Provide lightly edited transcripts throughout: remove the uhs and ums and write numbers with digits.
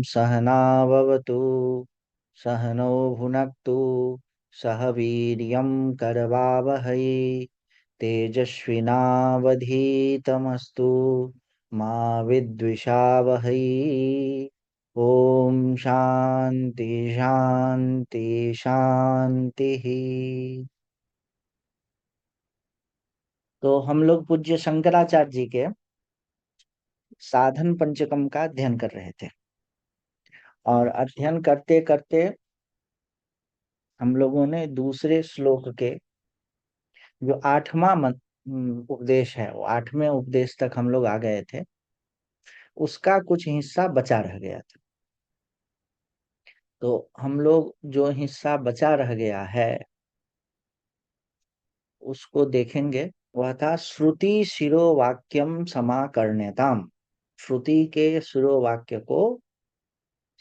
सहनाववतु सहनौ भुनक्तु सह वीर्यं करवावहै तेजस्विनावधीतमस्तु मा विद्विषावहै। ओम शांति शांति शांति। तो हम लोग पूज्य शंकराचार्य जी के साधन पंचकम का अध्ययन कर रहे थे, और अध्ययन करते करते हम लोगों ने दूसरे श्लोक के जो उपदेश है, वो 8वें उपदेश तक हम लोग आ गए थे। उसका कुछ हिस्सा बचा रह गया था। तो हम लोग जो हिस्सा बचा रह गया है उसको देखेंगे। वह था श्रुति शिरोवाक्यम समाकर्ण्यताम। श्रुति के शिरोवाक्य को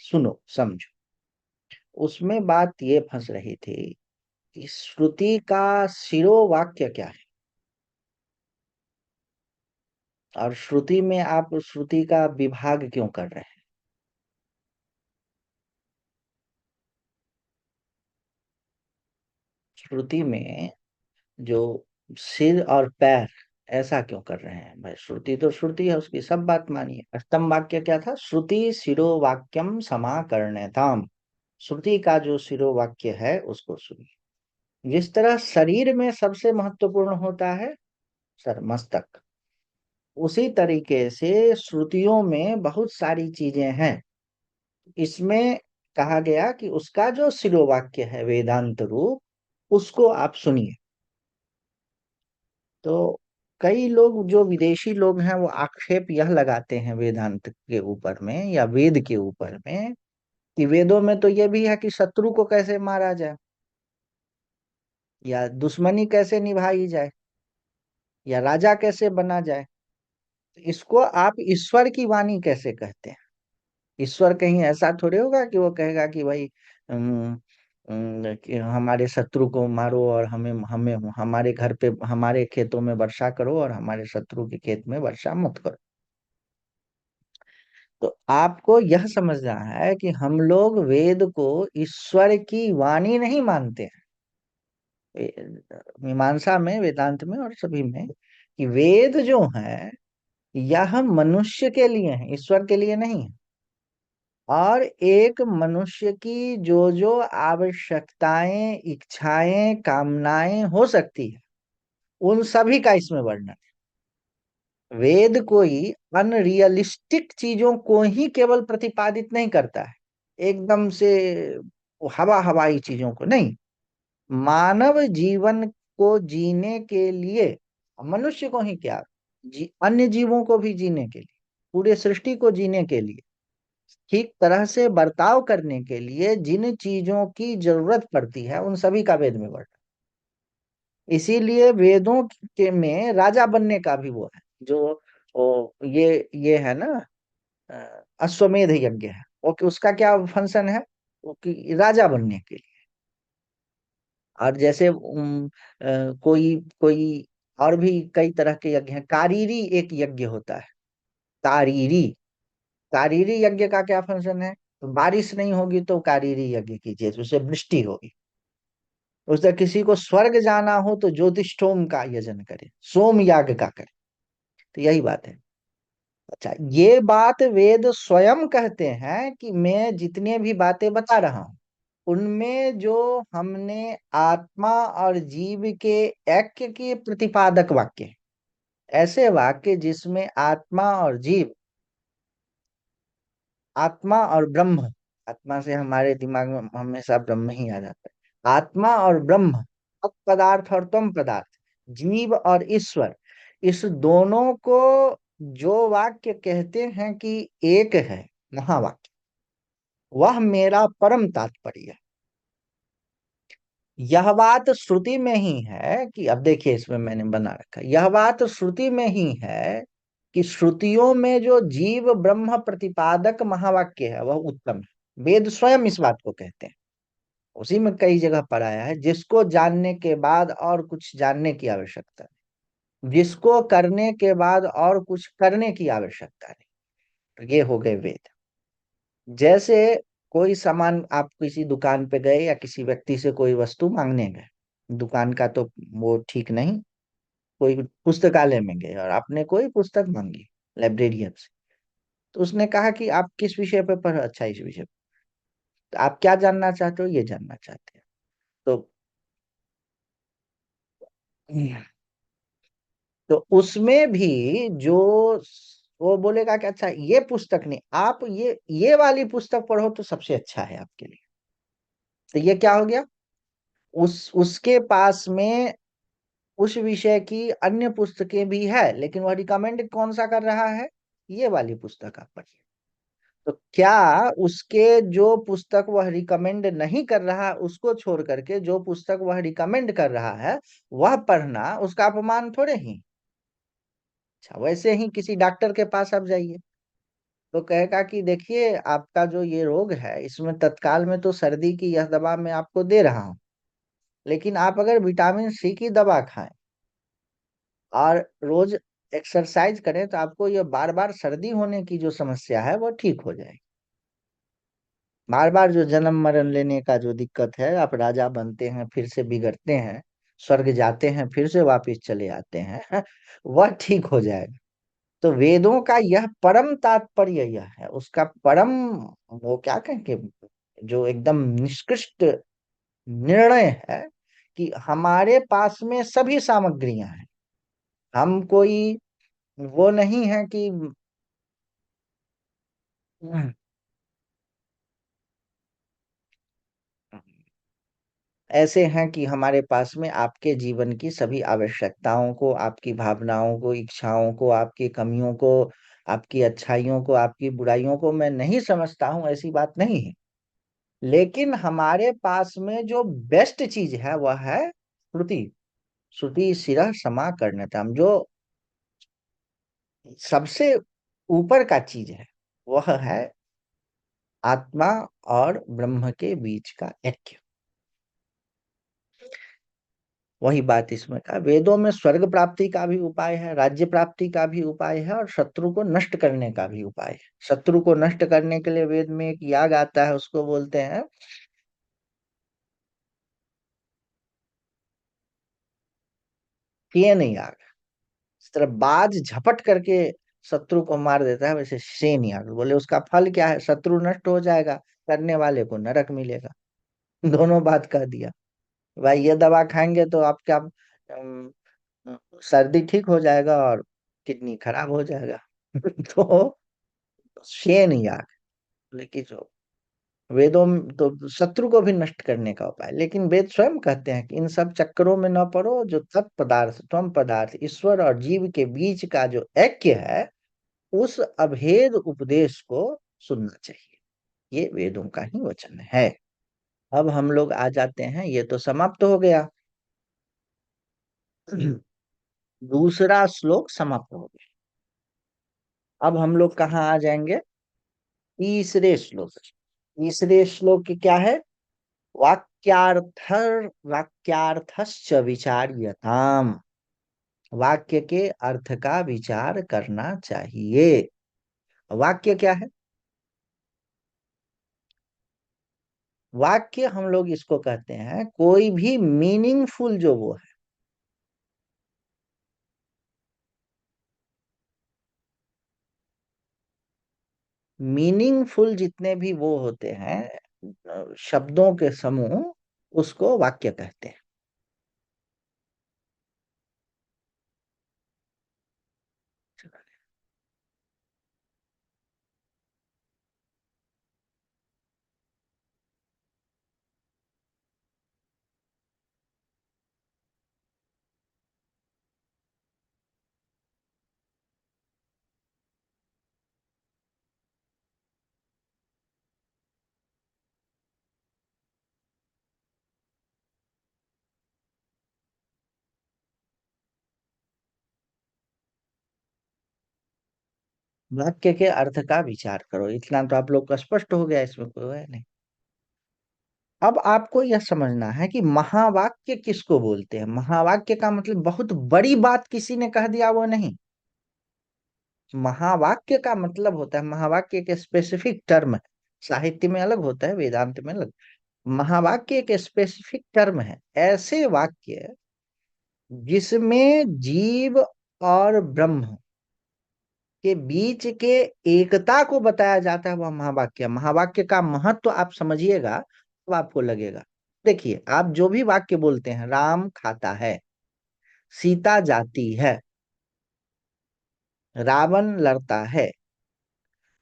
सुनो, समझो। उसमें बात ये फंस रही थी कि श्रुति का शिरोवाक्य क्या है, और श्रुति में आप श्रुति का विभाग क्यों कर रहे हैं। श्रुति में जो सिर और पैर ऐसा क्यों कर रहे हैं भाई। श्रुति तो श्रुति है, उसकी सब बात मानिए। अष्टम वाक्य क्या था? श्रुति शिरोवाक्यम समाकर्ण्यताम। श्रुति का जो शिरोवाक्य है उसको सुनिए। जिस तरह शरीर में सबसे महत्वपूर्ण होता है सर, मस्तक, उसी तरीके से श्रुतियों में बहुत सारी चीजें हैं। इसमें कहा गया कि उसका जो शिरोवाक्य है वेदांत रूप, उसको आप सुनिए। तो कई लोग जो विदेशी लोग हैं वो आक्षेप यह लगाते हैं वेदांत के ऊपर में या वेद के ऊपर में कि वेदों में तो ये भी है कि शत्रु को कैसे मारा जाए, या दुश्मनी कैसे निभाई जाए, या राजा कैसे बना जाए। तो इसको आप ईश्वर की वाणी कैसे कहते हैं? ईश्वर कहीं ऐसा थोड़े होगा कि वो कहेगा कि भाई कि हमारे शत्रु को मारो और हमें हमें हमारे घर पे हमारे खेतों में वर्षा करो और हमारे शत्रु के खेत में वर्षा मत करो। तो आपको यह समझना है कि हम लोग वेद को ईश्वर की वाणी नहीं मानते हैं। मीमांसा में, वेदांत में और सभी में, कि वेद जो है यह मनुष्य के लिए है, ईश्वर के लिए नहीं है। और एक मनुष्य की जो जो आवश्यकताएं, इच्छाएं, कामनाएं हो सकती है, उन सभी का इसमें वर्णन है। वेद कोई अनरियलिस्टिक चीजों को ही केवल प्रतिपादित नहीं करता है, एकदम से हवा हवाई चीजों को नहीं। मानव जीवन को जीने के लिए, मनुष्य को ही क्या, अन्य जीवों को भी जीने के लिए, पूरे सृष्टि को जीने के लिए, ठीक तरह से बर्ताव करने के लिए जिन चीजों की जरूरत पड़ती है उन सभी का वेद में वर्णन। इसीलिए वेदों के में राजा बनने का भी वो है, जो ये है ना, अश्वमेध यज्ञ है। ओके, उसका क्या फंक्शन है? वो कि राजा बनने के लिए। और जैसे कोई कोई और भी कई तरह के यज्ञ हैं। कारीरी एक यज्ञ होता है, कारीरी। कारीरी यज्ञ का क्या फंक्शन है? तो बारिश नहीं होगी तो कारीरी यज्ञ कीजिए, उससे वृष्टि होगी। उससे किसी को स्वर्ग जाना हो तो ज्योतिष्ठोम का यजन करे, सोम याग का करे। तो यही बात है। अच्छा, ये बात वेद स्वयं कहते हैं कि मैं जितने भी बातें बता रहा हूं उनमें जो हमने आत्मा और जीव के ऐक्य के प्रतिपादक वाक्य हैं, ऐसे वाक्य जिसमें आत्मा और जीव, आत्मा और ब्रह्म, आत्मा से हमारे दिमाग में हमेशा ब्रह्म ही आ जाता है। आत्मा और ब्रह्म, तत् पदार्थ और तम पदार्थ, जीव और ईश्वर, इस दोनों को जो वाक्य कहते हैं कि एक है, महावाक्य, वह मेरा परम तात्पर्य है। यह बात श्रुति में ही है कि, अब देखिए इसमें मैंने बना रखा है, यह बात श्रुति में ही है कि श्रुतियों में जो जीव ब्रह्म प्रतिपादक महावाक्य है वह उत्तम है। वेद स्वयं इस बात को कहते हैं। उसी में कई जगह पर आया है, जिसको जानने के बाद और कुछ जानने की आवश्यकता नहीं, जिसको करने के बाद और कुछ करने की आवश्यकता नहीं। तो ये हो गए वेद। जैसे कोई सामान आप किसी दुकान पे गए या किसी व्यक्ति से कोई वस्तु मांगने गए, दुकान का तो वो ठीक नहीं, कोई पुस्तकालय में गए और आपने कोई पुस्तक मांगी लाइब्रेरियन से, तो उसने कहा कि आप किस विषय पे पढ़, अच्छा इस विषय पे, तो आप क्या जानना चाहते हो, ये जानना चाहते हैं। तो तो उसमें भी जो वो बोलेगा कि अच्छा ये पुस्तक नहीं, आप ये वाली पुस्तक पढ़ो तो सबसे अच्छा है आपके लिए। तो ये क्या हो गया, उस उसके पास में उस विषय की अन्य पुस्तकें भी है, लेकिन वह रिकमेंड कौन सा कर रहा है, ये वाली पुस्तक आप पढ़िए। तो क्या उसके जो पुस्तक वह रिकमेंड नहीं कर रहा उसको छोड़ करके जो पुस्तक वह रिकमेंड कर रहा है वह पढ़ना उसका अपमान थोड़े ही। अच्छा, वैसे ही किसी डॉक्टर के पास आप जाइए, तो कहेगा कि देखिए आपका जो ये रोग है इसमें तत्काल में तो सर्दी की यह दवा मैं आपको दे रहा हूँ, लेकिन आप अगर विटामिन सी की दवा खाएं और रोज एक्सरसाइज करें तो आपको ये बार बार सर्दी होने की जो समस्या है वो ठीक हो जाएगी। बार बार जो जन्म मरण लेने का जो दिक्कत है, आप राजा बनते हैं फिर से बिगड़ते हैं, स्वर्ग जाते हैं फिर से वापस चले आते हैं, वह ठीक हो जाएगा। तो वेदों का यह परम तात्पर्य यह है, उसका परम, वो क्या कहेंगे, जो एकदम निष्कृष्ट निर्णय है कि हमारे पास में सभी सामग्रियां हैं। हम कोई वो नहीं है कि ऐसे हैं कि हमारे पास में आपके जीवन की सभी आवश्यकताओं को, आपकी भावनाओं को, इच्छाओं को, आपकी कमियों को, आपकी अच्छाइयों को, आपकी बुराइयों को मैं नहीं समझता हूं, ऐसी बात नहीं है। लेकिन हमारे पास में जो बेस्ट चीज है वह है श्रुति। श्रुति शिरः समा कर्णतम, जो सबसे ऊपर का चीज है वह है आत्मा और ब्रह्म के बीच का ऐक्य। वही बात इसमें का, वेदों में स्वर्ग प्राप्ति का भी उपाय है, राज्य प्राप्ति का भी उपाय है, और शत्रु को नष्ट करने का भी उपाय है। शत्रु को नष्ट करने के लिए वेद में एक याग आता है, उसको बोलते हैं शेन याग। इस तरह बाज झपट करके शत्रु को मार देता है, वैसे शेन याग बोले उसका फल क्या है, शत्रु नष्ट हो जाएगा, करने वाले को नरक मिलेगा। दोनों बात कह दिया। भाई ये दवा खाएंगे तो आपका सर्दी ठीक हो जाएगा और किडनी खराब हो जाएगा। तो शेन याग, लेकिन जो वेदों में तो शत्रु को भी नष्ट करने का उपाय, लेकिन वेद स्वयं कहते हैं कि इन सब चक्करों में न पड़ो, जो तत्पदार्थ त्वम पदार्थ ईश्वर और जीव के बीच का जो ऐक्य है उस अभेद उपदेश को सुनना चाहिए। ये वेदों का ही वचन है। अब हम लोग आ जाते हैं, ये तो समाप्त हो गया। दूसरा श्लोक समाप्त हो गया। अब हम लोग कहाँ आ जाएंगे, तीसरे श्लोक। तीसरे श्लोक की क्या है, वाक्यार्थ, वाक्यार्थश्च विचार्यताम, वाक्य के अर्थ का विचार करना चाहिए। वाक्य क्या है, वाक्य हम लोग इसको कहते हैं कोई भी मीनिंगफुल जो वो है, मीनिंगफुल जितने भी वो होते हैं शब्दों के समूह, उसको वाक्य कहते हैं। वाक्य के अर्थ का विचार करो, इतना तो आप लोग को स्पष्ट हो गया, इसमें कोई है नहीं। अब आपको यह समझना है कि महावाक्य किसको बोलते हैं। महावाक्य का मतलब बहुत बड़ी बात किसी ने कह दिया वो नहीं। महावाक्य का मतलब होता है, महावाक्य के स्पेसिफिक टर्म है, साहित्य में अलग होता है, वेदांत में अलग। महावाक्य एक स्पेसिफिक टर्म है, ऐसे वाक्य जिसमें जीव और ब्रह्म के बीच के एकता को बताया जाता है, वह महावाक्य। महावाक्य का महत्व आप समझिएगा तो आपको लगेगा। देखिए, आप जो भी वाक्य बोलते हैं, राम खाता है, सीता जाती है, रावण लड़ता है,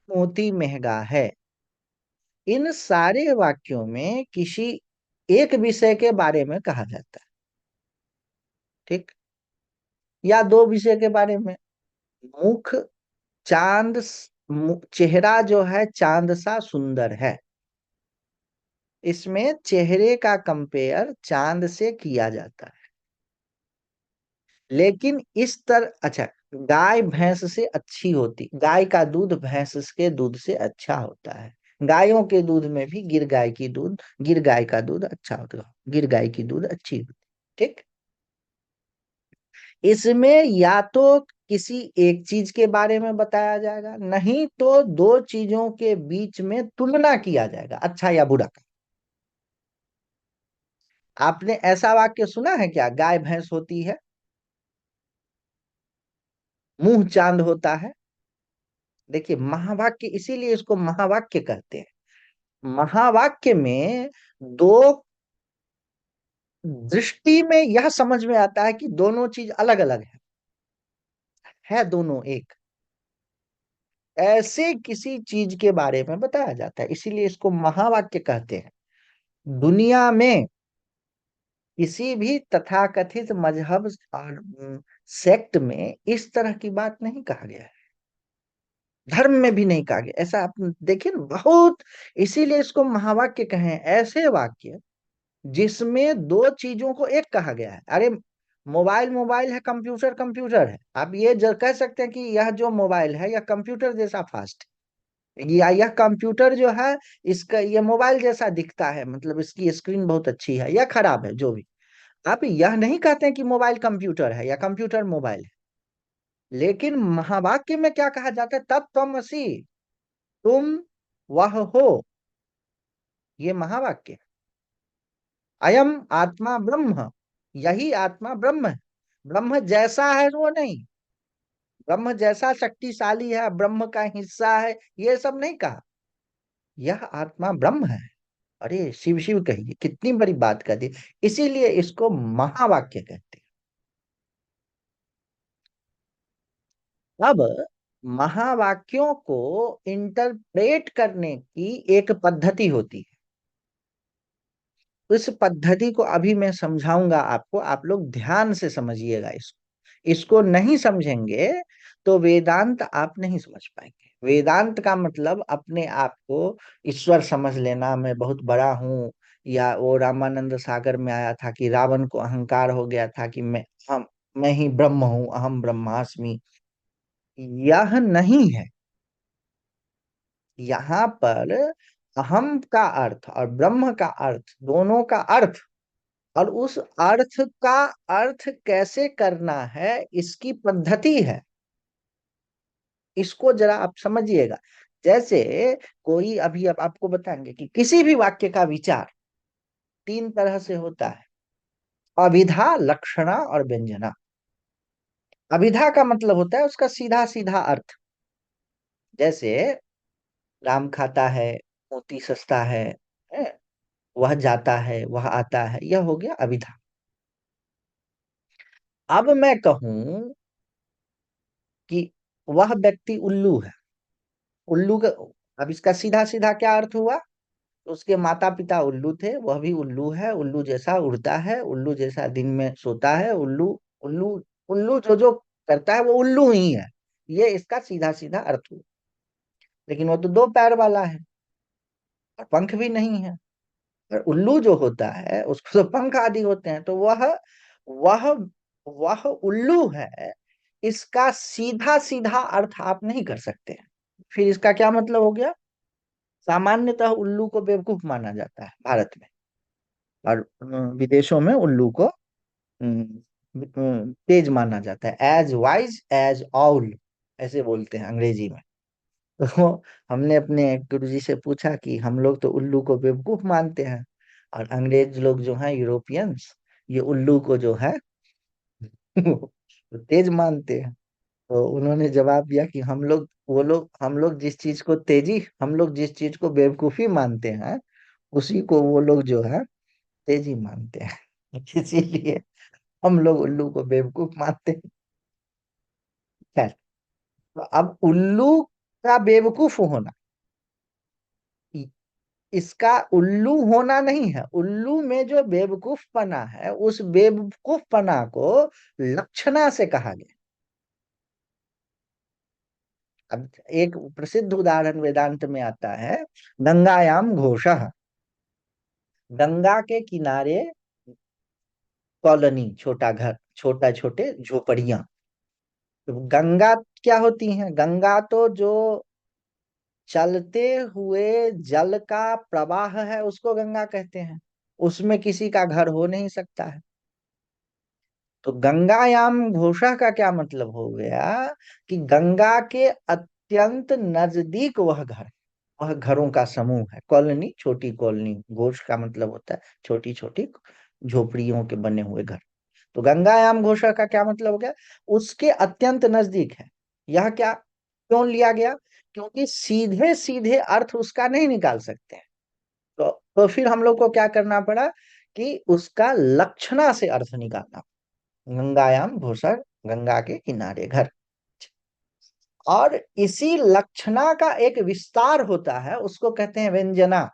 मोती महंगा है, इन सारे वाक्यों में किसी एक विषय के बारे में कहा जाता है, ठीक, या दो विषय के बारे में। मुख चेहरा जो है चांद सा सुंदर है, इसमें चेहरे का कंपेयर चांद से किया जाता है। लेकिन इस तरह, अच्छा, गाय भैंस से अच्छी होती, गाय का दूध भैंस के दूध से अच्छा होता है। गायों के दूध में भी गिर गाय का दूध अच्छा होता, गिर गाय की दूध अच्छी होती, ठीक। इसमें या तो किसी एक चीज के बारे में बताया जाएगा, नहीं तो दो चीजों के बीच में तुलना किया जाएगा, अच्छा या बुरा का। आपने ऐसा वाक्य सुना है क्या, गाय भैंस होती है, मुंह चांद होता है? देखिए, महावाक्य इसीलिए इसको महावाक्य कहते हैं। महावाक्य में दो दृष्टि में यह समझ में आता है कि दोनों चीज अलग अलग है दोनों एक, ऐसे किसी चीज के बारे में बताया जाता है, इसीलिए इसको महावाक्य कहते हैं। दुनिया में किसी भी तथाकथित मजहब और सेक्ट में इस तरह की बात नहीं कहा गया है, धर्म में भी नहीं कहा गया ऐसा। आप देखिए ना, बहुत, इसीलिए इसको महावाक्य कहे हैं, ऐसे वाक्य जिसमें दो चीजों को एक कहा गया है। अरे, मोबाइल मोबाइल है, कंप्यूटर कंप्यूटर है, आप ये कह सकते हैं कि यह जो मोबाइल है यह कंप्यूटर जैसा फास्ट है, या यह कंप्यूटर जो है इसका ये मोबाइल जैसा दिखता है, मतलब इसकी स्क्रीन बहुत अच्छी है या खराब है, जो भी। आप यह नहीं कहते हैं कि मोबाइल कंप्यूटर है या कंप्यूटर मोबाइल है। लेकिन महावाक्य में क्या कहा जाता है, तत्त्वमसि, तुम वह हो, ये महावाक्य है। अयम आत्मा ब्रह्म, यही आत्मा ब्रह्म है। ब्रह्म जैसा है वो नहीं, ब्रह्म जैसा शक्तिशाली है, ब्रह्म का हिस्सा है, ये सब नहीं कहा। यह आत्मा ब्रह्म है। अरे शिव शिव कहिए, कितनी बड़ी बात कर दी। इसीलिए इसको महावाक्य कहते हैं। अब महावाक्यों को इंटरप्रेट करने की एक पद्धति होती है, उस पद्धति को अभी मैं समझाऊंगा आपको, आप लोग ध्यान से समझिएगा इसको। इसको नहीं समझेंगे तो वेदांत आप नहीं समझ पाएंगे। वेदांत का मतलब अपने आप को ईश्वर समझ लेना, मैं बहुत बड़ा हूँ, या वो रामानंद सागर में आया था कि रावण को अहंकार हो गया था कि मैं ही ब्रह्म हूँ, अहम ब्रह्मास्मि। यह नहीं है। यहाँ पर अहम का अर्थ और ब्रह्म का अर्थ, दोनों का अर्थ, और उस अर्थ का अर्थ कैसे करना है इसकी पद्धति है, इसको जरा आप समझिएगा। जैसे कोई, अभी अब आपको बताएंगे कि किसी भी वाक्य का विचार तीन तरह से होता है, अभिधा, लक्षणा और व्यंजना। अभिधा का मतलब होता है उसका सीधा सीधा अर्थ, जैसे राम खाता है, मोती सस्ता है, वह जाता है, वह आता है, यह हो गया अभिधा। अब मैं कहूं कि वह व्यक्ति उल्लू है, उल्लू का, अब इसका सीधा सीधा क्या अर्थ हुआ, उसके माता पिता उल्लू थे, वह भी उल्लू है, उल्लू जैसा उड़ता है, उल्लू जैसा दिन में सोता है, उल्लू उल्लू उल्लू जो जो करता है वो उल्लू ही है। ये इसका सीधा सीधा अर्थ हुआ। लेकिन वो तो दो पैर वाला है और पंख भी नहीं है। और उल्लू जो होता है उसको तो पंख आदि होते हैं, तो वह वह उल्लू है। इसका सीधा सीधा अर्थ आप नहीं कर सकते। फिर इसका क्या मतलब हो गया, सामान्यतः उल्लू को बेवकूफ माना जाता है भारत में, और विदेशों में उल्लू को तेज माना जाता है, एज वाइज एज ऑल, ऐसे बोलते हैं अंग्रेजी में। तो हमने अपने गुरुजी से पूछा कि हम लोग तो उल्लू को बेवकूफ मानते हैं, और अंग्रेज लोग जो हैं, यूरोपियंस, ये उल्लू को जो है वो तेज मानते हैं। तो उन्होंने जवाब दिया कि हम लोग जिस चीज को बेवकूफी मानते हैं, उसी को वो लोग जो है तेजी मानते हैं। इसीलिए हम लोग उल्लू को बेवकूफ मानते हैं। खैर, तो अब उल्लू का बेवकूफ होना, इ- इसका उल्लू होना नहीं है, उल्लू में जो बेवकूफ पना है, उस बेवकूफ पना को लक्षणा से कहा गया। अब एक प्रसिद्ध उदाहरण वेदांत में आता है, गंगायाम घोषः। गंगा के किनारे कॉलोनी, छोटा घर, छोटा छोटे झोपड़ियां। तो गंगा क्या होती हैं? गंगा तो जो चलते हुए जल का प्रवाह है, उसको गंगा कहते हैं। उसमें किसी का घर हो नहीं सकता है। तो गंगायाम घोषा का क्या मतलब हो गया? कि गंगा के अत्यंत नजदीक वह घर, वह घरों का समूह है। कॉलोनी, छोटी कॉलोनी, घोष का मतलब होता है छोटी छोटी झोपड़ियों के बने हुए घर। तो गंगायाम घोषा का क्या मतलब हो गया? उसके अत्यंत नजदीक है। यह क्या क्यों लिया गया? क्योंकि सीधे सीधे अर्थ उसका नहीं निकाल सकते हैं। तो फिर हम लोग को क्या करना पड़ा? कि उसका लक्षणा से अर्थ निकालना। गंगायाम घोषा, गंगा के किनारे घर। और इसी लक्षणा का एक विस्तार होता है, उसको कहते हैं व्यंजना।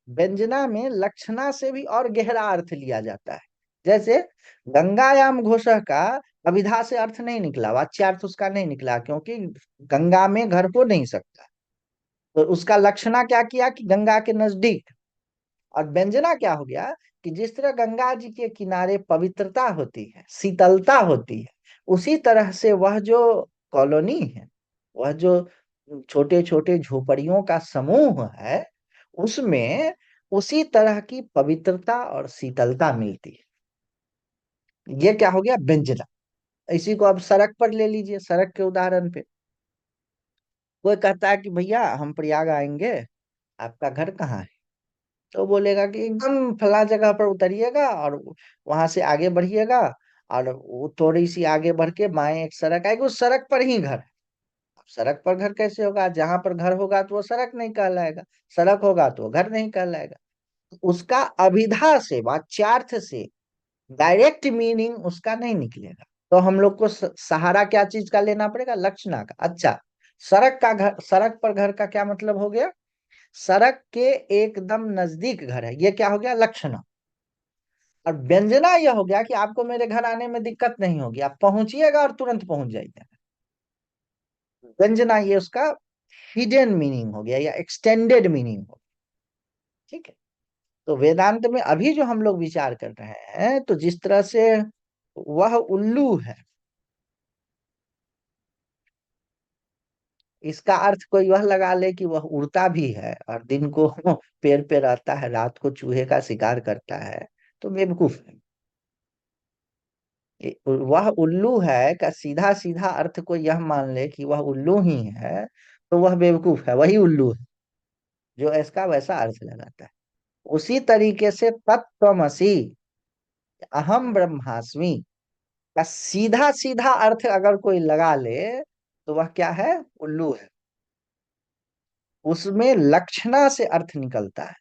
व्यंजना में लक्षणा से भी और गहरा अर्थ लिया जाता है। जैसे गंगायाम घोषः का अभिधा से अर्थ नहीं निकला, वाच्यार्थ उसका नहीं निकला, क्योंकि गंगा में घर हो नहीं सकता। तो उसका लक्षणा क्या किया? कि गंगा के नजदीक। और व्यंजना क्या हो गया? कि जिस तरह गंगा जी के किनारे पवित्रता होती है, शीतलता होती है, उसी तरह से वह जो कॉलोनी है, वह जो छोटे छोटे झोपड़ियों का समूह है, उसमें उसी तरह की पवित्रता और शीतलता मिलती है। ये क्या हो गया? व्यंजना। इसी को अब सड़क पर ले लीजिए, सड़क के उदाहरण पे। कोई कहता है कि भैया हम प्रयाग आएंगे, आपका घर कहाँ है? तो बोलेगा कि एकदम फला जगह पर उतरिएगा और वहां से आगे बढ़िएगा, और वो थोड़ी सी आगे बढ़ के बाएं एक सड़क आएगी, उस सड़क पर ही घर है। अब सड़क पर घर कैसे होगा? जहां पर घर होगा तो वो सड़क नहीं कहलाएगा, सड़क होगा तो वो घर नहीं कहलाएगा। उसका अभिधा से, वाच्यार्थ से डायरेक्ट मीनिंग उसका नहीं निकलेगा। तो हम लोग को सहारा क्या चीज का लेना पड़ेगा? लक्षणा का। अच्छा, सड़क का घर, सड़क पर घर का क्या मतलब हो गया? सड़क के एकदम नजदीक घर है, ये क्या हो गया? लक्षणा। और व्यंजना यह हो गया कि आपको मेरे घर आने में दिक्कत नहीं होगी, आप पहुंचिएगा और तुरंत पहुंच जाइएगा। व्यंजना ये उसका हिडन मीनिंग हो गया, या एक्सटेंडेड मीनिंग हो गया। ठीक है। तो वेदांत में अभी जो हम लोग विचार कर रहे हैं, तो जिस तरह से वह उल्लू है, इसका अर्थ कोई वह लगा ले कि वह उड़ता भी है और दिन को पेड़ पे रहता है, रात को चूहे का शिकार करता है, तो बेवकूफ है। वह उल्लू है का सीधा सीधा अर्थ को यह मान ले कि वह उल्लू ही है, तो वह बेवकूफ है, वही उल्लू है जो इसका वैसा अर्थ लगाता है। उसी तरीके से तत्त्वमसि, अहम ब्रह्मास्मि का सीधा सीधा अर्थ अगर कोई लगा ले, तो वह क्या है? उल्लू है। उसमें लक्षणा से अर्थ निकलता है,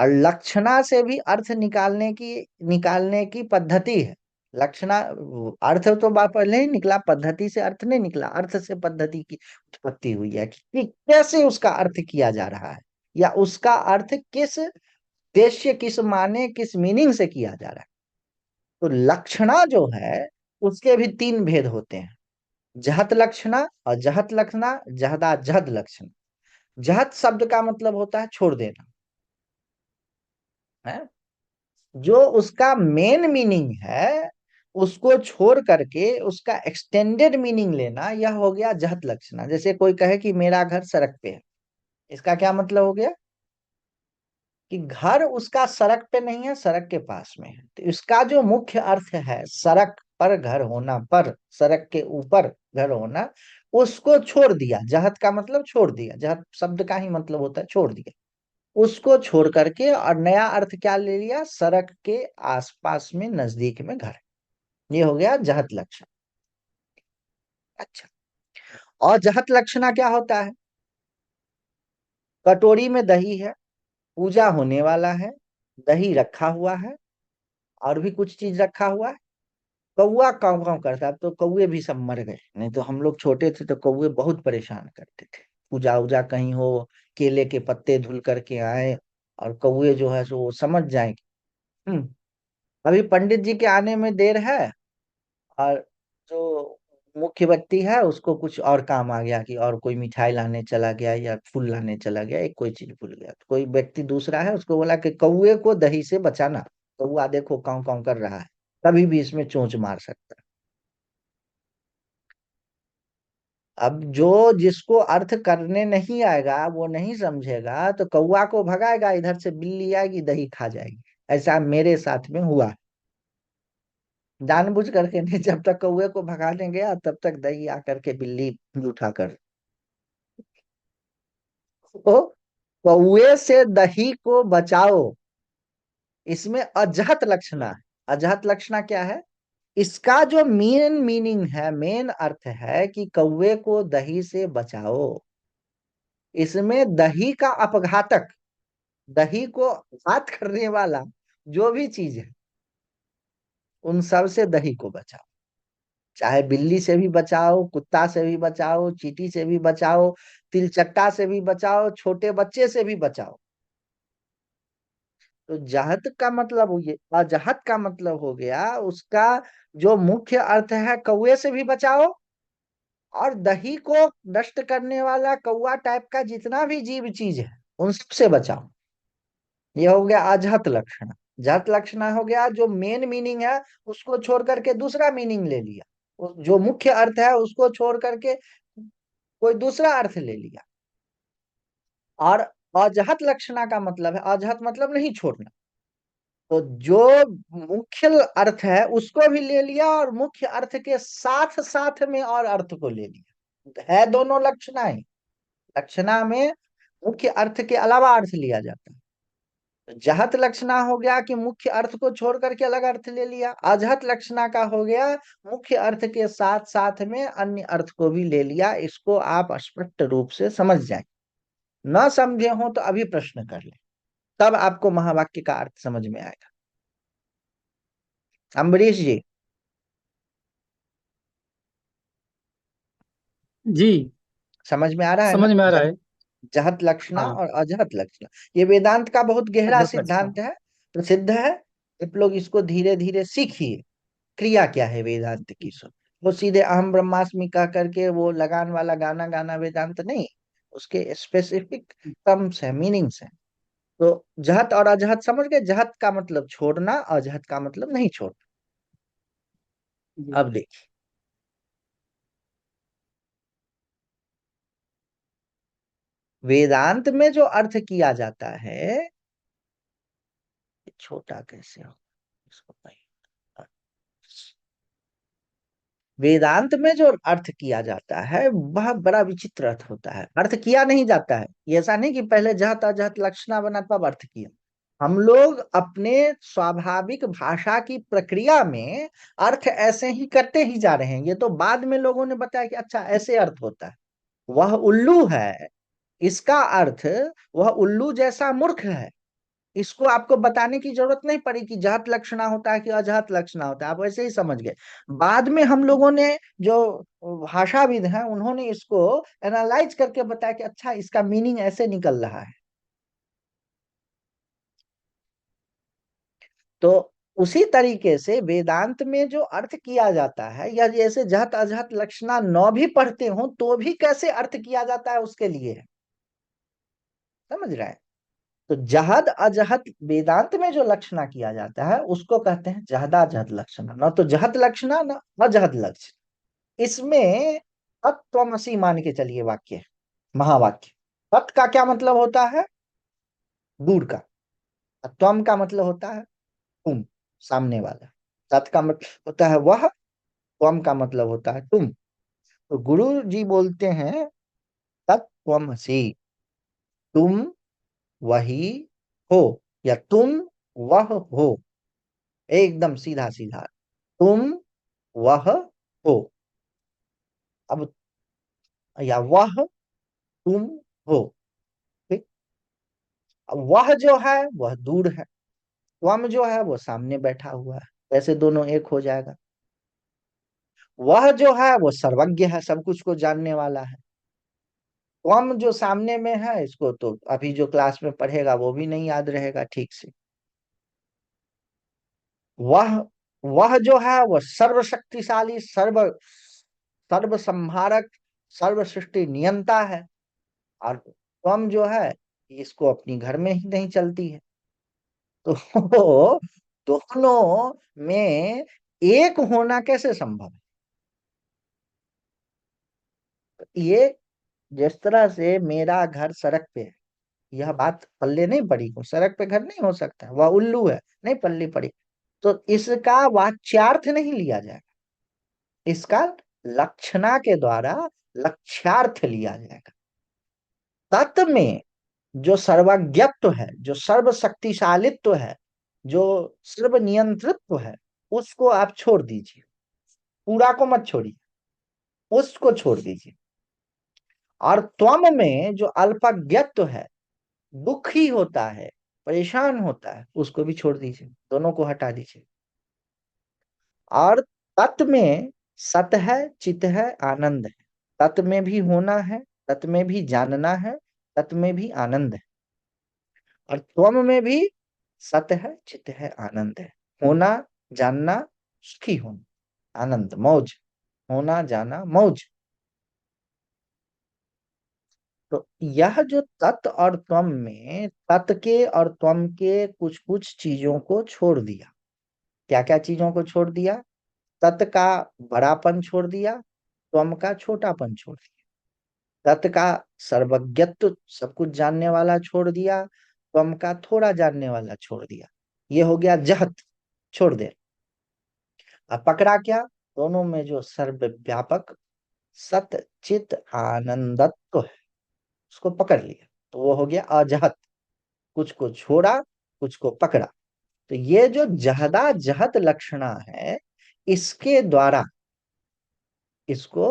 और लक्षणा से भी अर्थ निकालने की पद्धति है। लक्षणा, अर्थ तो पहले ही निकला, पद्धति से अर्थ नहीं निकला। अर्थ से पद्धति की उत्पत्ति हुई है कि कैसे उसका अर्थ किया जा रहा है, या उसका अर्थ किस उद्देश्य, किस माने, किस मीनिंग से किया जा रहा है। तो लक्षणा जो है, उसके भी तीन भेद होते हैं: जहत लक्षणा, और जहत लक्षणा, जहदा जहद लक्षण। जहत शब्द का मतलब होता है छोड़ देना, है। जो उसका मेन मीनिंग है, उसको छोड़ करके उसका एक्सटेंडेड मीनिंग लेना, यह हो गया जहत लक्षणा। जैसे कोई कहे कि मेरा घर सड़क पे है, इसका क्या मतलब हो गया? कि घर उसका सड़क पे नहीं है, सड़क के पास में है। तो इसका जो मुख्य अर्थ है, सड़क पर घर होना, पर सड़क के ऊपर घर होना, उसको छोड़ दिया, जहत का मतलब छोड़ दिया, जहत शब्द का ही मतलब होता है छोड़ दिया, उसको छोड़ करके और नया अर्थ क्या ले लिया, सड़क के आसपास में नजदीक में घर। ये हो गया जहत लक्षण। अच्छा, और जहत लक्षणा क्या होता है? कटोरी में दही है, पूजा होने वाला है, दही रखा हुआ है, और भी कुछ चीज रखा हुआ है, कौआ काव काव करता है। अब तो कौए भी सब मर गए, नहीं तो हम लोग छोटे थे तो कौए बहुत परेशान करते थे। पूजा उजा कहीं हो, केले के पत्ते धुल करके आए, और कौए जो है सो वो समझ जाएंगे। अभी पंडित जी के आने में देर है, और जो मुख्य व्यक्ति है उसको कुछ और काम आ गया, कि और कोई मिठाई लाने चला गया या फूल लाने चला गया, एक कोई चीज भूल गया, तो कोई व्यक्ति दूसरा है उसको बोला कि कौए को दही से बचाना, कौआ देखो काव काव कर रहा है, कभी भी इसमें चोंच मार सकता है। अब जो जिसको अर्थ करने नहीं आएगा, वो नहीं समझेगा, तो कौआ को भगाएगा, इधर से बिल्ली आएगी दही खा जाएगी। ऐसा मेरे साथ में हुआ, जानबूझ करके नहीं, जब तक कौए को भगाने गया तब तक दही आकर के बिल्ली उठा कर। तो कौए से दही को बचाओ, इसमें अजहत लक्षणा है। अजहत लक्षणा क्या है? इसका जो मेन मीनिंग है, मेन अर्थ है कि कौए को दही से बचाओ। इसमें दही का अपघातक, दही को घात करने वाला जो भी चीज है, उन सब से दही को बचाओ। चाहे बिल्ली से भी बचाओ, कुत्ता से भी बचाओ, चींटी से भी बचाओ, तिलचट्टा से भी बचाओ, छोटे बच्चे से भी बचाओ। तो जहत का मतलब हो गया, अजहत का मतलब हो गया उसका जो मुख्य अर्थ है, कौए से भी बचाओ, और दही को नष्ट करने वाला कौआ टाइप का जितना भी जीव चीज है, उन सबसे बचाओ। ये हो गया अजहत लक्षण। जहत लक्षण हो गया जो मेन मीनिंग है उसको छोड़ करके दूसरा मीनिंग ले लिया, जो मुख्य अर्थ है उसको छोड़ करके कोई दूसरा अर्थ ले लिया। और अजहत लक्षणा का मतलब है, अजहत मतलब नहीं छोड़ना, तो जो मुख्य अर्थ है उसको भी ले लिया, और मुख्य अर्थ के साथ साथ में और अर्थ को ले लिया, है दोनों लक्षणाएं। लक्षणा में मुख्य अर्थ के अलावा अर्थ लिया जाता है। तो जहत लक्षणा हो गया कि मुख्य अर्थ को छोड़ करके अलग अर्थ ले लिया, अजहत लक्षणा का हो गया मुख्य अर्थ के साथ साथ में अन्य अर्थ को भी ले लिया। इसको आप स्पष्ट रूप से समझ जाए, न समझे हो तो अभी प्रश्न कर ले, तब आपको महावाक्य का अर्थ समझ में आएगा। अम्बरीश जी, जी। समझ में आ रहा है ना? समझ में आ रहा है। जहत लक्षणा हाँ। और अजहत लक्षणा, ये वेदांत का बहुत गहरा अजत लक्षणा। सिद्धांत है, प्रसिद्ध है। आप लोग इसको धीरे धीरे सीखिए। क्रिया क्या है वेदांत की? सो वो सीधे अहम ब्रह्मास्मि कह करके वो लगान वाला गाना गाना वेदांत नहीं, उसके स्पेसिफिक टर्म्स है, मीनिंग्स है। तो जहत और अजहत समझ गए? जहत का मतलब छोड़ना, अजहत का मतलब नहीं छोड़ना। जी। अब देखिए, वेदांत में जो अर्थ किया जाता है, ये छोटा कैसे हो इसको भाई, वेदांत में जो अर्थ किया जाता है वह बड़ा विचित्र अर्थ होता है। अर्थ किया नहीं जाता है, ये ऐसा नहीं कि पहले जहत अजहत लक्षणा बना तब अर्थ किया। हम लोग अपने स्वाभाविक भाषा की प्रक्रिया में अर्थ ऐसे ही करते ही जा रहे हैं। ये तो बाद में लोगों ने बताया कि अच्छा ऐसे अर्थ होता है। वह उल्लू है, इसका अर्थ, वह उल्लू जैसा मूर्ख है, इसको आपको बताने की जरूरत नहीं पड़ी कि जात लक्षणा होता है कि अजात लक्षणा होता है, आप वैसे ही समझ गए। बाद में हम लोगों ने, जो भाषाविद हैं, उन्होंने इसको एनालाइज करके बताया कि अच्छा इसका मीनिंग ऐसे निकल रहा है। तो उसी तरीके से वेदांत में जो अर्थ किया जाता है, या जैसे जहत अजहत लक्षणा न भी पढ़ते हो तो भी कैसे अर्थ किया जाता है उसके लिए है। समझ रहे हैं? तो जहद अजहद वेदांत में जो लक्षणा किया जाता है उसको कहते हैं जहदा जहद लक्षणा, न तो जहद लक्षणा न अजहद लक्षण। इसमें तत्वमसि मान के चलिए वाक्य, महावाक्य। तत् का क्या मतलब होता है? दूर का। और त्वम का मतलब होता है तुम, सामने वाला। तत् का मतलब होता है वह, त्वम का मतलब होता है तुम। तो गुरु जी बोलते हैं तत्त्वमसि, तुम वही हो, या तुम वह हो, एकदम सीधा सीधा, तुम वह हो। अब, या वह तुम हो, ठीक। अब वह जो है वह दूर है, त्वम जो है वो सामने बैठा हुआ है, ऐसे दोनों एक हो जाएगा। वह जो है वो सर्वज्ञ है, सब कुछ को जानने वाला है। त्वम जो सामने में है, इसको तो अभी जो क्लास में पढ़ेगा वो भी नहीं याद रहेगा ठीक से। वह वह जो है वह सर्वशक्तिशाली, सर्व संहारक, सर्व सृष्टि नियंता है। और त्वम जो है, इसको अपनी घर में ही नहीं चलती है। तो दोनों में एक होना कैसे संभव है? ये जिस तरह से मेरा घर सड़क पे है, यह बात पल्ले नहीं पड़ी को, सड़क पे घर नहीं हो सकता, वह उल्लू है, नहीं पल्ली पड़ी। तो इसका वाच्यार्थ नहीं लिया जाएगा, इसका लक्षणा के द्वारा लक्ष्यार्थ लिया जाएगा। तत्व में जो सर्वज्ञत्व है, जो सर्व शक्तिशालित्व है, जो सर्व नियंत्रित्व है, उसको आप छोड़ दीजिए, पूरा को मत छोड़िए, उसको छोड़ दीजिए। और त्वम में जो अल्पज्ञत्व है, दुखी होता है, परेशान होता है, उसको भी छोड़ दीजिए, दोनों को हटा दीजिए। और तत्व में सत है, चित है, आनंद है। तत्व में भी होना है, तत्व में भी जानना है, तत्व में भी आनंद है। और त्वम में भी सत है, चित है, आनंद है। होना, जानना, सुखी होना, आनंद, मौज, होना, जाना, मौज। तो यह जो तत् और त्वम में, तत् के और त्वम के कुछ कुछ चीजों को छोड़ दिया। क्या क्या चीजों को छोड़ दिया? तत् का बड़ापन छोड़ दिया, त्वम का छोटापन छोड़ दिया। तत् का सर्वज्ञत्व, सब कुछ जानने वाला छोड़ दिया, त्वम का थोड़ा जानने वाला छोड़ दिया। ये हो गया जहत, छोड़ दे। अब पकड़ा क्या? दोनों में जो सर्वव्यापक सत चित आनंदत्व है, उसको पकड़ लिया, तो वो हो गया अजहत। कुछ को छोड़ा, कुछ को पकड़ा। तो ये जो जहदा जहत लक्षणा है, इसके द्वारा इसको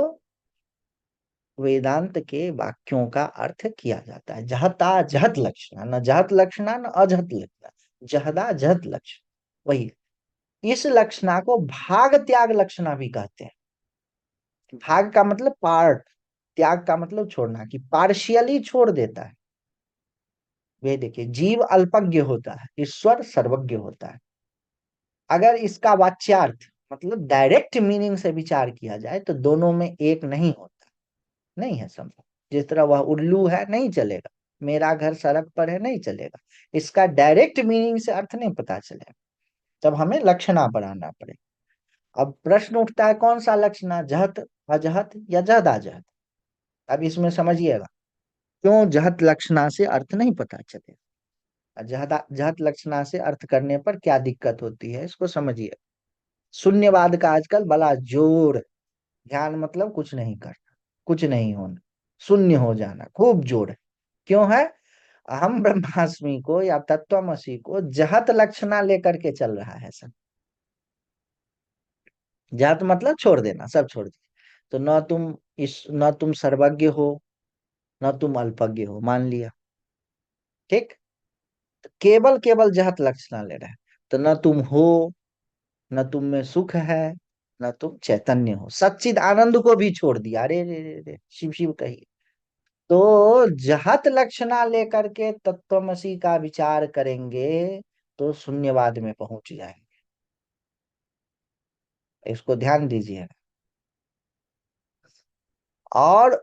वेदांत के वाक्यों का अर्थ किया जाता है। जहता जहत लक्षणा, न जहत लक्षणा न अजहत लक्षणा, जहदा जहत लक्षण, वही। इस लक्षणा को भाग त्याग लक्षणा भी कहते हैं। भाग का मतलब पार्ट, त्याग का मतलब छोड़ना, कि पार्शियली छोड़ देता है। वे देखिए, जीव अल्पज्ञ होता है, ईश्वर सर्वज्ञ होता है। अगर इसका वाच्यार्थ मतलब डायरेक्ट मीनिंग से विचार किया जाए तो दोनों में एक नहीं होता, नहीं है संभव। जिस तरह वह उल्लू है, नहीं चलेगा। मेरा घर सड़क पर है, नहीं चलेगा। इसका डायरेक्ट मीनिंग से अर्थ नहीं पता चलेगा, तब हमें लक्षणा बनाना पड़ेगा। अब प्रश्न उठता है, कौन सा लक्षणा, जहत, अजहत या जहदाजहत? अब इसमें समझिएगा, क्यों जहत लक्षणा से अर्थ नहीं पता चलेगा, जहदा जहत लक्षणा से अर्थ करने पर क्या दिक्कत होती है, इसको समझिए। शून्यवाद का आजकल बड़ा जोर, ध्यान मतलब कुछ नहीं करना, कुछ नहीं होना, शून्य हो जाना, खूब जोर है। क्यों है? अहम ब्रह्मास्मि को या तत्वमसि को जहत लक्षणा लेकर के चल रहा है सब। जहत मतलब छोड़ देना, सब छोड़ दीजिए। तो न तुम सर्वज्ञ हो, न तुम अल्पज्ञ हो, मान लिया, ठीक। तो केवल केवल जहत लक्षणा ले रहा है। तो न तुम हो, न तुम में सुख है, न तुम चैतन्य हो, सच्चिद आनंद को भी छोड़ दिया। अरे रे रे रे, शिव शिव कहिए। तो जहत लक्षणा लेकर के तत्वमसी का विचार करेंगे तो शून्यवाद में पहुंच जाएंगे। इसको ध्यान दीजिए। और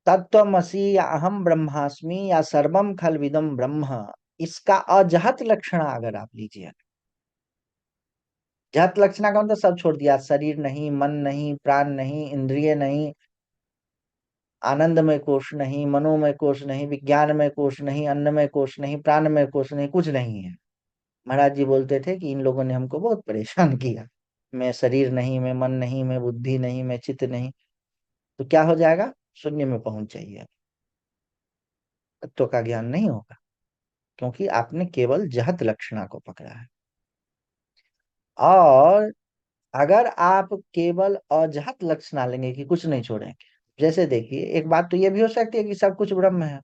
तत्वमसी या अहम ब्रह्मास्मि या सर्वम खलविदम ब्रह्म, इसका अजहत लक्षणा अगर आप लीजिए, जहत लक्षणा का मतलब सब छोड़ दिया, शरीर नहीं, मन नहीं, प्राण नहीं, इंद्रिय नहीं, आनंदमय कोश नहीं, मनोमय कोश नहीं, विज्ञानमय कोश नहीं, अन्नमय कोश नहीं, प्राणमय कोश नहीं, कुछ नहीं है। महाराज जी बोलते थे कि इन लोगों ने हमको बहुत परेशान किया। मैं शरीर नहीं, मैं मन नहीं, मैं बुद्धि नहीं, मैं चित्त नहीं। तो क्या हो जाएगा, शून्य में पहुंच जाइए, तत्व का ज्ञान नहीं होगा, क्योंकि आपने केवल जहत लक्षणा को पकड़ा है। और अगर आप केवल अजहत लक्षणा लेंगे कि कुछ नहीं छोड़ेंगे, जैसे देखिए, एक बात तो ये भी हो सकती है कि सब कुछ ब्रह्म है,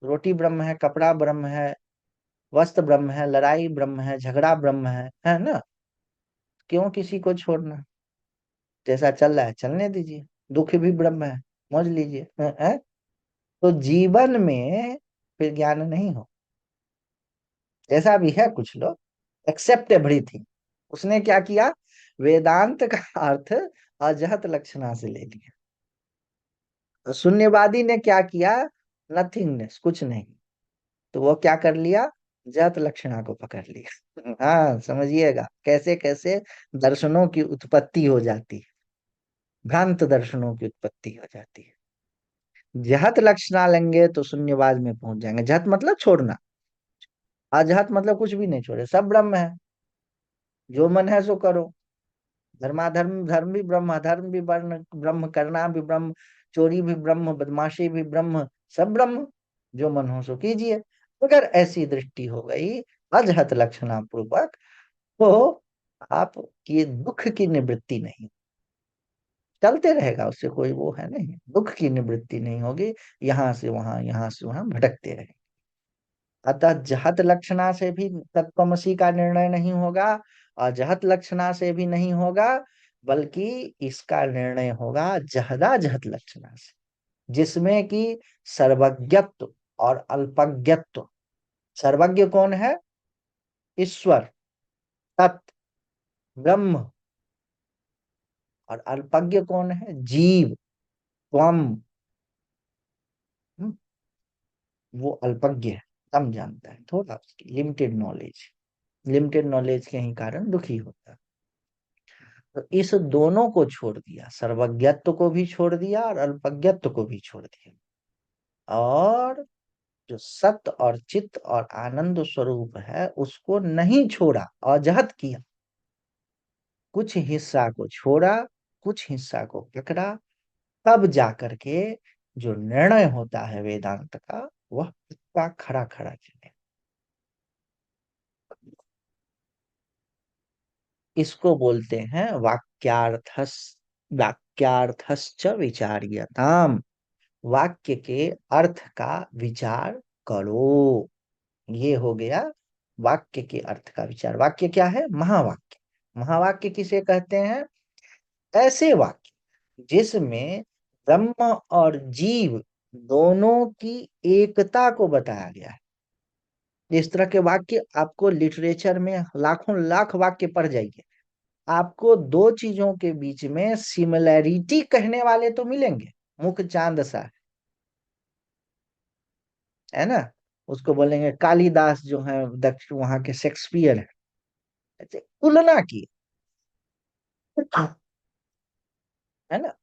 रोटी ब्रह्म है, कपड़ा ब्रह्म है, वस्त्र ब्रह्म है, लड़ाई ब्रह्म है, झगड़ा ब्रह्म है ना? क्यों किसी को छोड़ना? जैसा चल रहा है चलने दीजिए, दुख भी ब्रह्म है, मौज लीजिए, है? तो जीवन में फिर ज्ञान नहीं हो, ऐसा भी है कुछ लोग, एक्सेप्ट एवरीथिंग। उसने क्या किया, वेदांत का अर्थ अजहत लक्षणा से ले लिया। तो शून्यवादी ने क्या किया, नथिंगनेस, कुछ नहीं, तो वो क्या कर लिया, जहत लक्षणा को पकड़ लिया। हाँ, समझिएगा कैसे कैसे दर्शनों की उत्पत्ति हो जाती है, भ्रांत दर्शनों की उत्पत्ति हो जाती है। जहत लक्षणा लेंगे तो शून्यवाद में पहुंच जाएंगे। जहत मतलब छोड़ना, अजहत मतलब कुछ भी नहीं छोड़े, सब ब्रह्म है, जो मन है सो करो, धर्माधर्म, धर्म भी ब्रह्म, अधर्म भी ब्रह्म, करना भी ब्रह्म, चोरी भी ब्रह्म, बदमाशी भी ब्रह्म, सब ब्रह्म, जो मन हो सो कीजिए। अगर ऐसी दृष्टि हो गई अजहत लक्षणा पूर्वक, तो आप की दुख की निवृत्ति नहीं, चलते रहेगा, उससे कोई वो है नहीं, दुख की निवृत्ति नहीं होगी, यहाँ से वहां, यहाँ से वहां भटकते रहेंगे। अतः जहत लक्षणा से भी तत्वमसी का निर्णय नहीं होगा, अजहत लक्षणा से भी नहीं होगा, बल्कि इसका निर्णय होगा जहदा जहत लक्षणा से, जिसमें कि सर्वज्ञत्व और अल्पज्ञत्व। सर्वज्ञ कौन है, ईश्वर, तत्, ब्रह्म। और अल्पज्ञ कौन है, जीव, त्वम। हम्म, वो अल्पज्ञ है, कम जानता है, थोड़ा उसकी लिमिटेड नॉलेज, लिमिटेड नॉलेज के ही कारण दुखी होता है। तो इस दोनों को छोड़ दिया, सर्वज्ञत्व को भी छोड़ दिया और अल्पज्ञत्व को भी छोड़ दिया, और जो सत्य और चित्त और आनंद स्वरूप है उसको नहीं छोड़ा, अजहत किया, कुछ हिस्सा को छोड़ा, कुछ हिस्सा को पकड़ा, तब जाकर के जो निर्णय होता है वेदांत का, वह पक्का खड़ा खड़ा चले। इसको बोलते हैं वाक्यार्थस, वाक्यार्थश्च विचार्यताम, वाक्य के अर्थ का विचार करो। ये हो गया वाक्य के अर्थ का विचार। वाक्य क्या है, महावाक्य। महावाक्य किसे कहते हैं, ऐसे वाक्य जिसमें ब्रह्म और जीव दोनों की एकता को बताया गया है। इस तरह के वाक्य आपको लिटरेचर में लाखों लाख वाक्य पढ़ जाइए, आपको दो चीजों के बीच में सिमिलैरिटी कहने वाले तो मिलेंगे, मुख चांद सा, है ना? उसको बोलेंगे कालिदास जो है, दक्षिण वहां के शेक्सपियर है, ऐसे तुलना की, है ना?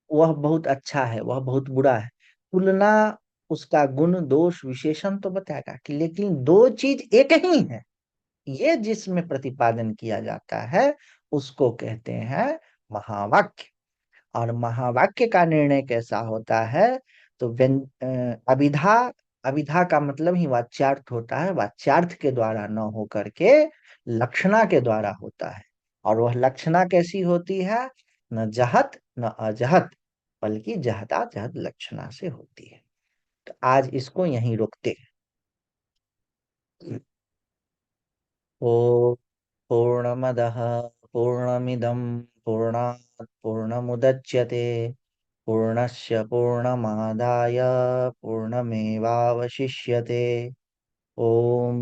वह बहुत अच्छा है, वह बहुत बुरा है, तुलना, उसका गुण दोष विशेषण तो बताएगा कि, लेकिन दो चीज एक ही है, ये जिसमें प्रतिपादन किया जाता है उसको कहते हैं महावाक्य। और महावाक्य का निर्णय कैसा होता है, तो अभिधा, अभिधा का मतलब ही वाच्यार्थ होता है, वाच्यार्थ के द्वारा न हो करके लक्षणा के द्वारा होता है। और वह लक्षणा कैसी होती है, न जहत न अजहत, बल्कि जहता जहत लक्षणा से होती है। तो आज इसको यहीं रोकते हैं। ओ पूर्णमदः पूर्णमिदं पूर्णात् पूर्णमुदच्यते, पूर्णस्य पूर्णमादाय पूर्णमेवावशिष्यते। ओम